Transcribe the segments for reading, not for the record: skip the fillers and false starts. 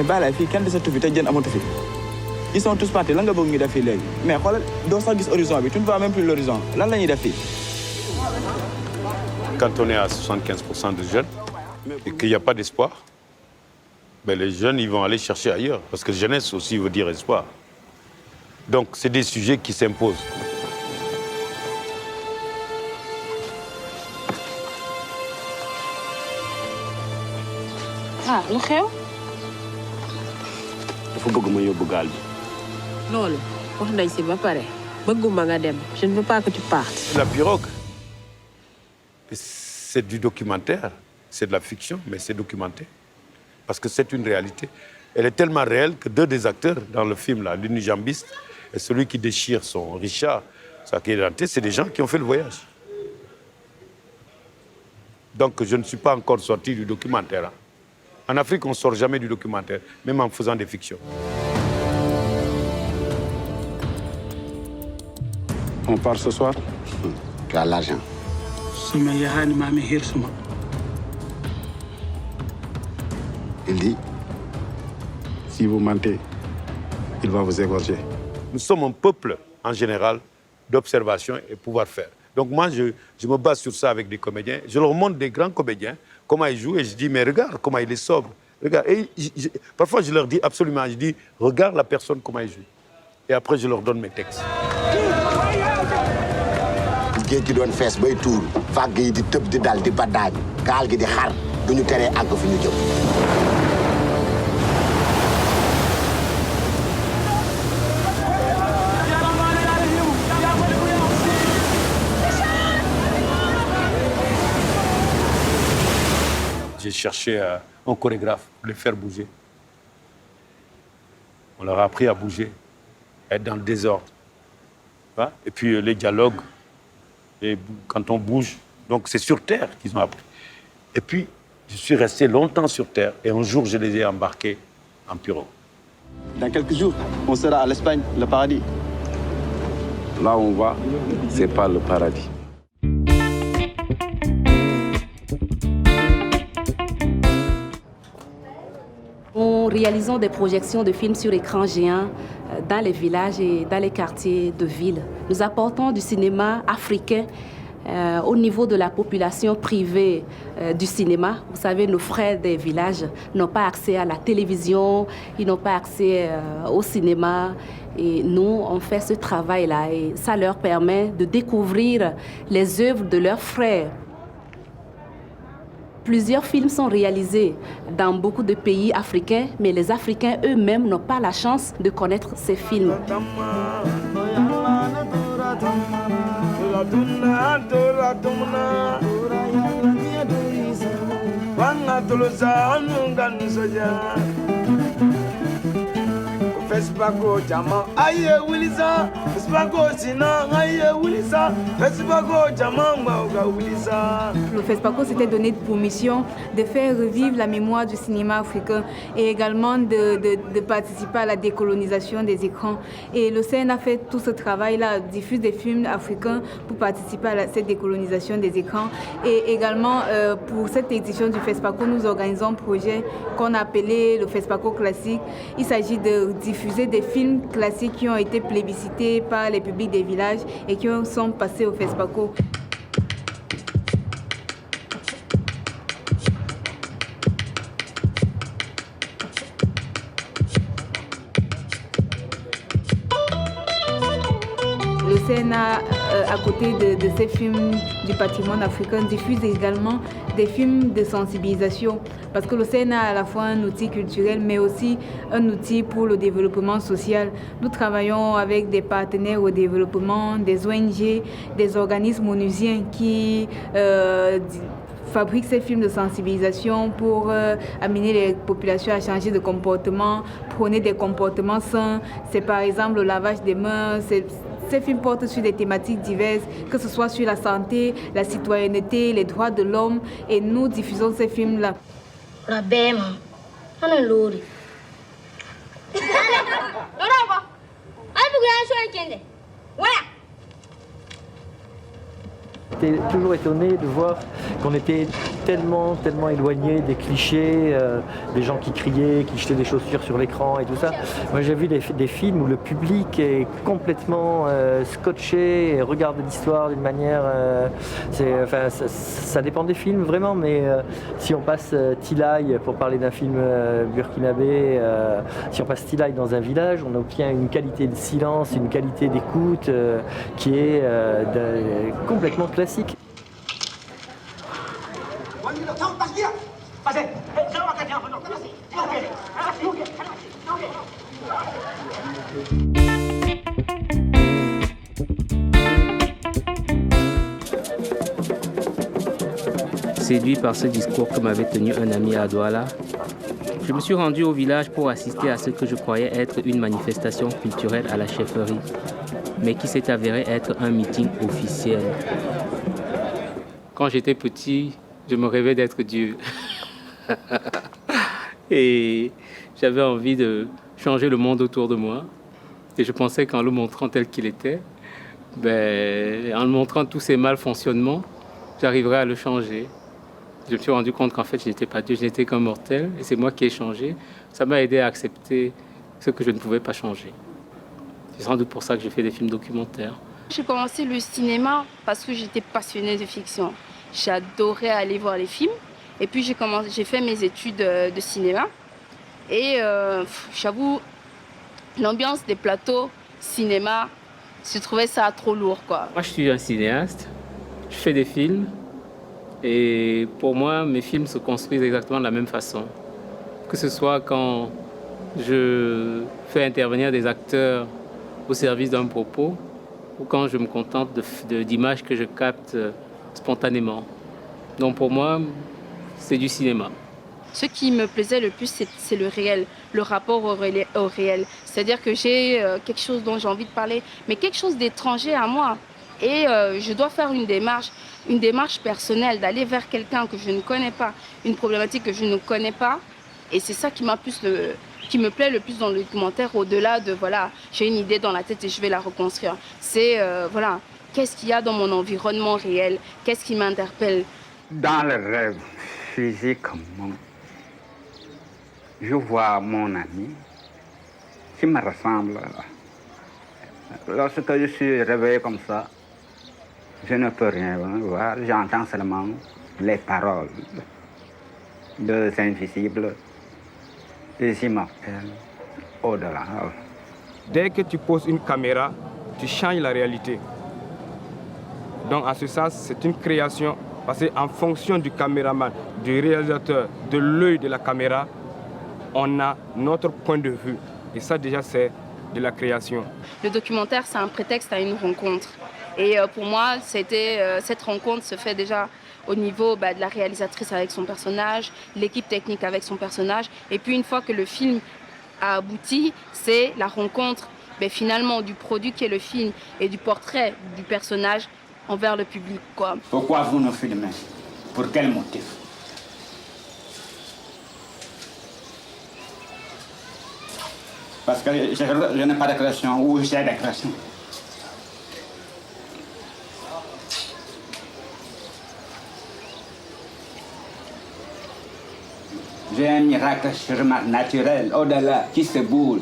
bàyyi fii kenn desatu fi te jën amatu fi ils sont tous partis lan nga bëgg ñu def fii léegi mais xoolal doo sax gis horizon bi tu ne vois même plus l'horizon lan la ñuy def fii. Quand on est à 75% de jeunes et qu'il n'y a pas d'espoir, ben les jeunes ils vont aller chercher ailleurs parce que jeunesse aussi veut dire espoir. Donc c'est des sujets qui s'imposent. Ah, lu xew? dafa bëgg ma yóbbu gaal bi. Loolu wax nañ si ba pare bëgguma nga dem je ne veux pas que tu partes. La pirogue, c'est du documentaire, c'est de la fiction, mais c'est documenté. Parce que c'est une réalité. Elle est tellement réelle que deux des acteurs dans le film, là, l'unijambiste et celui qui déchire son Richard, ça qui est denté, c'est des gens qui ont fait le voyage. Donc je ne suis pas encore sorti du documentaire. Hein. En Afrique, on ne sort jamais du documentaire, même en faisant des fictions. On part ce soir. Tu as l'argent. Il dit, si vous mentez, il va vous égorger. Nous sommes un peuple, en général, d'observation et pouvoir faire. Donc moi, je me base sur ça avec des comédiens. Je leur montre des grands comédiens, comment ils jouent, et je dis, mais regarde comment il est sobre. Regarde. Et parfois, je leur dis absolument, je dis, regarde la personne, comment il joue. Et après, je leur donne mes textes. géej gi doon fees bay tuur fàgg yi di tëb di dal di baddaaj gaal gi di xar duñu teree àgg fi ñu jëm. J'ai cherché un chorégraphe pour les faire bouger. On leur a appris à bouger, à être dans le désordre. Et puis les dialogues, et quand on bouge, donc c'est sur terre qu'ils ont appris. Et puis, je suis resté longtemps sur terre et un jour, je les ai embarqués en pirogue. Dans quelques jours, on sera à l'Espagne, le paradis. Là où on va, c'est pas le paradis. Nous réalisons des projections de films sur écran géant dans les villages et dans les quartiers de ville. Nous apportons du cinéma africain au niveau de la population privée du cinéma. Vous savez, nos frères des villages n'ont pas accès à la télévision, ils n'ont pas accès au cinéma. Et nous, on fait ce travail-là et ça leur permet de découvrir les œuvres de leurs frères. Plusieurs films sont réalisés dans beaucoup de pays africains, mais les Africains eux-mêmes n'ont pas la chance de connaître ces films. Le FESPACO s'était donné pour mission de faire revivre la mémoire du cinéma africain et également de participer à la décolonisation des écrans. Et le CN a fait tout ce travail-là, diffuse des films africains pour participer à cette décolonisation des écrans. Et également, pour cette édition du FESPACO, nous organisons un projet qu'on a appelé le FESPACO classique. Il s'agit de diffuser des films classiques qui ont été plébiscités par les publics des villages et qui sont passés au FESPACO. Le CNA, à côté de ces films du patrimoine africain, diffuse également des films de sensibilisation. Parce que le CNA a à la fois un outil culturel, mais aussi un outil pour le développement social. Nous travaillons avec des partenaires au développement, des ONG, des organismes onusiens qui fabriquent ces films de sensibilisation pour amener les populations à changer de comportement, prôner des comportements sains. C'est par exemple le lavage des mains. Ces films portent sur des thématiques diverses, que ce soit sur la santé, la citoyenneté, les droits de l'homme. Et nous diffusons ces films-là. Rabema, ana lori. Lora quoi? J'étais toujours étonné de voir qu'on était tellement éloigné des clichés, des gens qui criaient, qui jetaient des chaussures sur l'écran et tout ça. Moi j'ai vu des films où le public est complètement scotché et regarde l'histoire d'une manière... ça dépend des films vraiment, mais si on passe Tilay, pour parler d'un film burkinabé, si on passe Tilay dans un village, on obtient une qualité de silence, une qualité d'écoute qui est complètement classique. Séduit par ce discours que m'avait tenu un ami à Douala, je me suis rendu au village pour assister à ce que je croyais être une manifestation culturelle à la chefferie, mais qui s'est avéré être un meeting officiel. Quand j'étais petit, je me rêvais d'être Dieu. Et j'avais envie de changer le monde autour de moi. Et je pensais qu'en le montrant tel qu'il était, en le montrant tous ses malfonctionnements, j'arriverais à le changer. Je me suis rendu compte qu'en fait, je n'étais pas Dieu, je n'étais qu'un mortel. Et c'est moi qui ai changé. Ça m'a aidé à accepter ce que je ne pouvais pas changer. C'est sans doute pour ça que je fais des films documentaires. J'ai commencé le cinéma parce que j'étais passionnée de fiction. J'adorais aller voir les films. Et puis j'ai fait mes études de cinéma. Et j'avoue, l'ambiance des plateaux cinéma, je trouvais ça trop lourd, quoi. Moi, je suis un cinéaste. Je fais des films. Et pour moi, mes films se construisent exactement de la même façon. Que ce soit quand je fais intervenir des acteurs au service d'un propos ou quand je me contente d'images que je capte spontanément. Donc pour moi, c'est du cinéma. Ce qui me plaisait le plus, c'est le réel, le rapport au réel. C'est-à-dire que j'ai quelque chose dont j'ai envie de parler, mais quelque chose d'étranger à moi. Et je dois faire une démarche personnelle, d'aller vers quelqu'un que je ne connais pas, une problématique que je ne connais pas. Et c'est ça qui me plaît le plus dans le documentaire, au-delà de, voilà, j'ai une idée dans la tête et je vais la reconstruire. C'est, voilà, qu'est-ce qu'il y a dans mon environnement réel, qu'est-ce qui m'interpelle. Dans le rêve physiquement, je vois mon ami qui me ressemble. Lorsque je suis réveillé comme ça, je ne peux rien voir, j'entends seulement les paroles de Invisibles, des immortels au-delà. Dès que tu poses une caméra, tu changes la réalité. Donc en ce sens, c'est une création, parce qu'en fonction du caméraman, du réalisateur, de l'œil de la caméra, on a notre point de vue. Et ça déjà, c'est de la création. Le documentaire, c'est un prétexte à une rencontre. Et pour moi, cette rencontre se fait déjà au niveau de la réalisatrice avec son personnage, l'équipe technique avec son personnage. Et puis une fois que le film a abouti, c'est la rencontre finalement du produit qui est le film et du portrait du personnage envers le public, quoi. Pourquoi vous nous filmez? Pour quel motif? Parce que je n'ai pas de création ou j'ai des créations. J'ai un miracle naturel au-delà qui se bouge.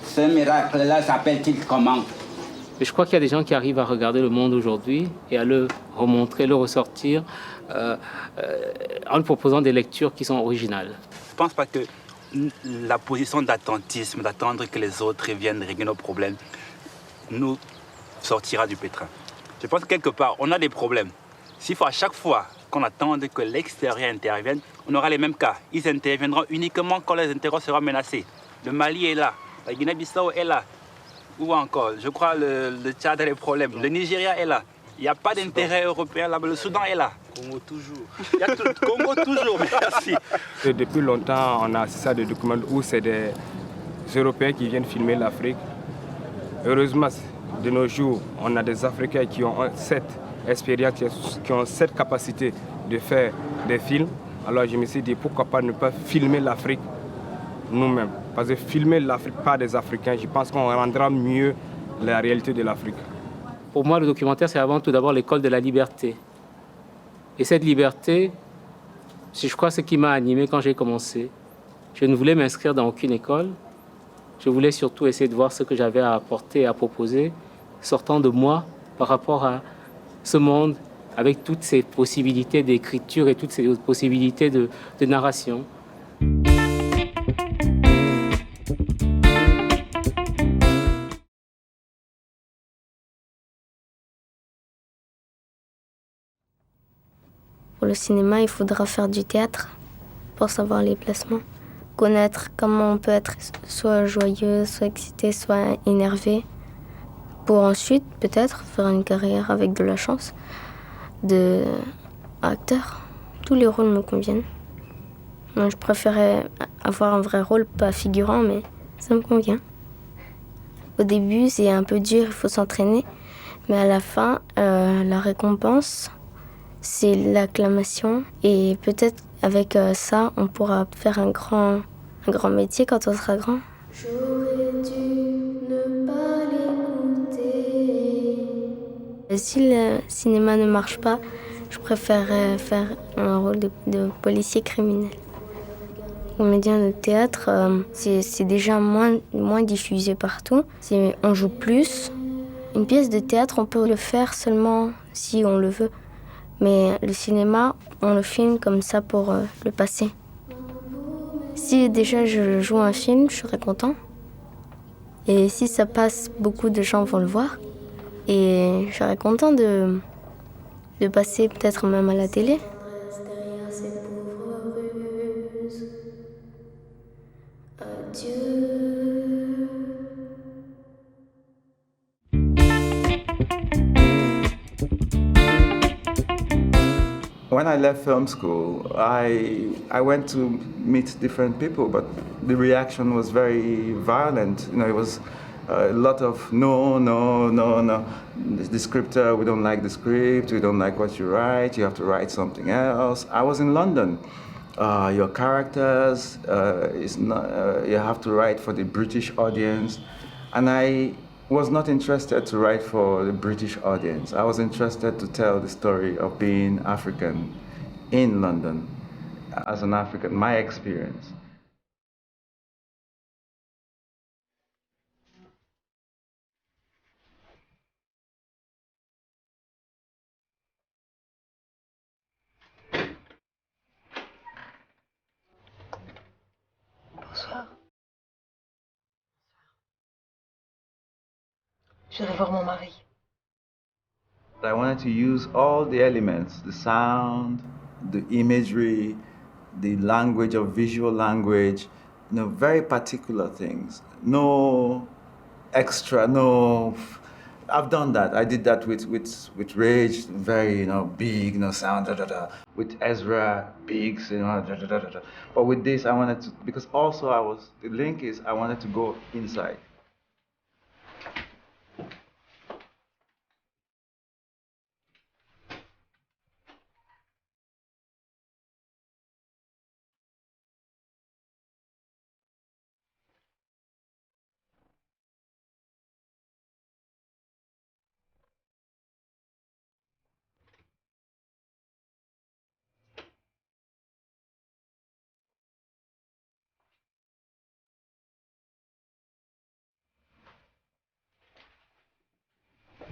Ce miracle-là s'appelle-t-il comment? Et je crois qu'il y a des gens qui arrivent à regarder le monde aujourd'hui et à le remontrer, le ressortir en lui proposant des lectures qui sont originales. Je ne pense pas que la position d'attentisme, d'attendre que les autres viennent régler nos problèmes, nous sortira du pétrin. Je pense que quelque part, on a des problèmes. S'il faut à chaque fois qu'on attende que l'extérieur intervienne, on aura les mêmes cas. Ils interviendront uniquement quand les intérêts seront menacés. Le Mali est là, la Guinée-Bissau est là. Ou encore, je crois, le Tchad a des problèmes. Le Nigeria est là. Il n'y a pas d'intérêt européen là-bas. Le Soudan est là. Congo toujours. Il y a tout, Congo toujours, merci. Et depuis longtemps, on a assisté à des documents où c'est des Européens qui viennent filmer l'Afrique. Heureusement, de nos jours, on a des Africains qui ont cette expérience, qui ont cette capacité de faire des films. Alors je me suis dit, pourquoi pas ne pas filmer l'Afrique nous-mêmes? Parce que filmer l'Afrique par des Africains, je pense qu'on rendra mieux la réalité de l'Afrique. Pour moi, le documentaire, c'est avant tout d'abord l'école de la liberté. Et cette liberté, je crois, ce qui m'a animé quand j'ai commencé. Je ne voulais m'inscrire dans aucune école. Je voulais surtout essayer de voir ce que j'avais à apporter, à proposer, sortant de moi par rapport à ce monde, avec toutes ces possibilités d'écriture et toutes ces possibilités de narration. Pour le cinéma, il faudra faire du théâtre pour savoir les placements. Connaître comment on peut être soit joyeux, soit excité, soit énervé. Pour ensuite, peut-être, faire une carrière avec de la chance d'acteur. Tous les rôles me conviennent. Moi, je préférais avoir un vrai rôle, pas figurant, mais ça me convient. Au début, c'est un peu dur, il faut s'entraîner. Mais à la fin, la récompense, c'est l'acclamation. Et peut-être avec ça, on pourra faire un grand métier quand on sera grand. J'aurais dû ne pas l'écouter. Si le cinéma ne marche pas, je préférerais faire un rôle de policier criminel. Comédien de théâtre, c'est déjà moins diffusé partout. On joue plus. Une pièce de théâtre, on peut le faire seulement si on le veut. Mais le cinéma, on le filme comme ça pour le passer. Si déjà je joue un film, je serais content. Et si ça passe, beaucoup de gens vont le voir. Et je serais content de passer peut-être même à la télé. When I left film school, I went to meet different people, but the reaction was very violent. You know, it was a lot of no. The scripter, we don't like the script, we don't like what you write, you have to write something else. I was in London. Your characters, you have to write for the British audience. And I was not interested to write for the British audience. I was interested to tell the story of being African in London as an African, my experience. Bonsoir. Je vais voir mon mari. I wanted to use all the elements, the sound, the imagery, the language of visual language, you know, very particular things. No extra, no. I've done that. I did that with Rage, very, you know, big, you know, sound, With Ezra, big, you know, But with this, I wanted to, because also the link is I wanted to go inside.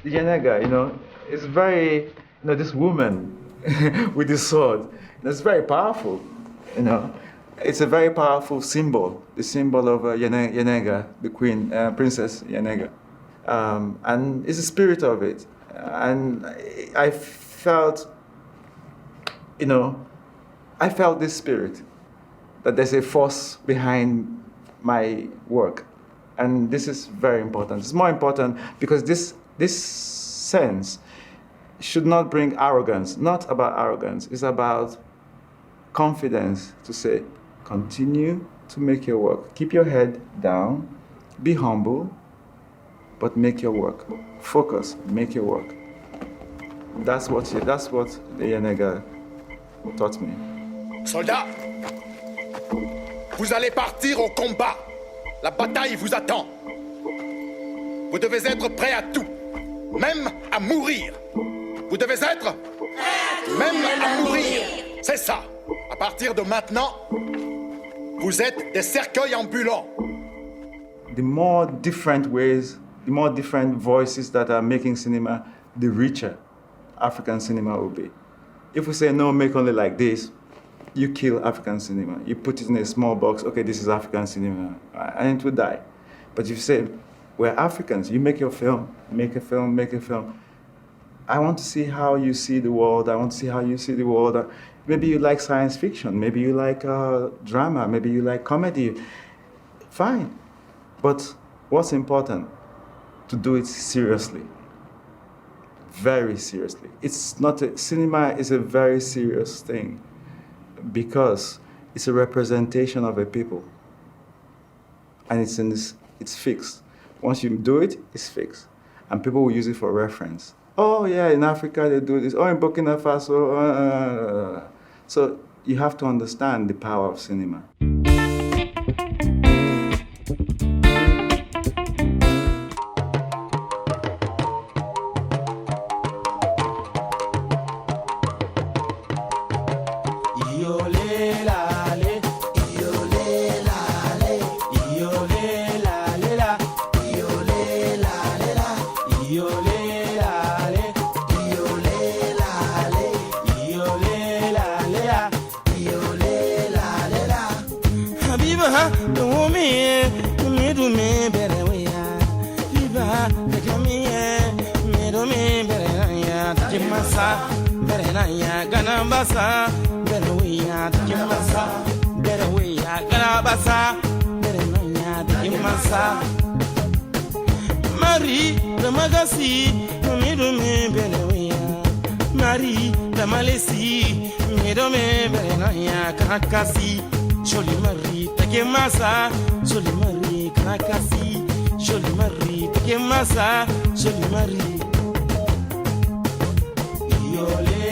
The Yanega, you know, is very, you know, this woman with this sword, it's very powerful, you know. It's a very powerful symbol, the symbol of Yanega, the queen, Princess Yanega. And it's the spirit of it. And I felt, you know, I felt this spirit, that there's a force behind my work. And this is very important. It's more important because this sense should not bring arrogance, not about arrogance. It's about confidence to say, continue to make your work. Keep your head down, be humble, but make your work. Focus, make your work. That's what the Yanega taught me. Soldats, vous allez partir au combat. La bataille vous attend. Vous devez être prêts à tout, même à mourir. Vous devez être prêts à tout, même à mourir. C'est ça. À partir de maintenant, vous êtes des cercueils ambulants. The more different ways, the more different voices that are making cinema, the richer African cinema will be. If we say, no, make only like this, you kill African cinema. You put it in a small box, okay, this is African cinema, and it will die. But if you say, we're Africans, you make your film, make a film, make a film. I want to see how you see the world. I want to see how you see the world. Maybe you like science fiction. Maybe you like drama. Maybe you like comedy. Fine. But what's important? To do it seriously. Very seriously. It's not cinema is a very serious thing because it's a representation of a people. And it's fixed. Once you do it, it's fixed. And people will use it for reference. Oh yeah, in Africa they do this. Oh, in Burkina Faso. So you have to understand the power of cinema. Marie, the Magasi, Midome Benawea, Marie, the Malesi, Midome Benaya, Krakasi, Jolie Marie, Takemasa, Jolie Marie, Krakasi, Jolie Marie, Takemasa, Jolie Marie. Yole,